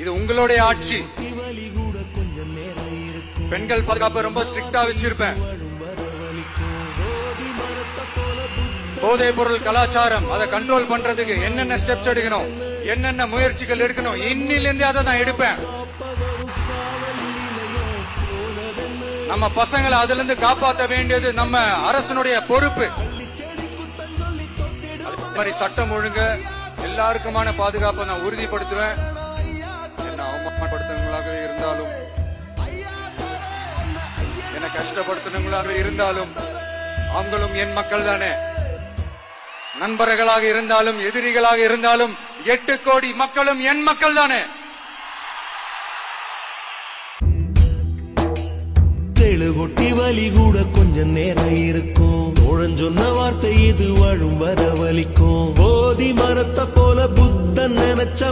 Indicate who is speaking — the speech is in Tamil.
Speaker 1: இது உங்களுடைய ஆட்சி. பெண்கள் பாதுகாப்பு ரொம்ப ஸ்ட்ரிக்டா வச்சிருப்பேன். போதைப் பொருள் கலாச்சாரம் அதை கண்ட்ரோல் பண்றதுக்கு என்னென்ன ஸ்டெப்ஸ் எடுக்கணும், என்னென்ன முயற்சிகள் எடுக்கணும், இன்னிலிருந்து அதை நான் எடுப்பேன். நம்ம பசங்களை அதுல இருந்து காப்பாற்ற வேண்டியது நம்ம அரசனுடைய பொறுப்பு. மாதிரி சட்டம் ஒழுங்கு எல்லாருக்குமான பாதுகாப்பை நான் உறுதிப்படுத்துவேன். என்ன அவமானப்படுத்துவங்களாக இருந்தாலும், என்ன கஷ்டப்படுத்துனவங்களாக இருந்தாலும், அவங்களும் என் மக்கள் தானே. நண்பர்களாக இருந்தாலும் எதிரிகளாக இருந்தாலும் 8 கோடி மக்களும் என் மக்கள் தானே.
Speaker 2: கொட்டி வலி கூட கொஞ்சம் நேரம் இருக்கும். தோழன் சொன்ன வார்த்தை இது வாழும் வர வலிக்கும். போதி மரத்தை போல புத்தன் நினைச்ச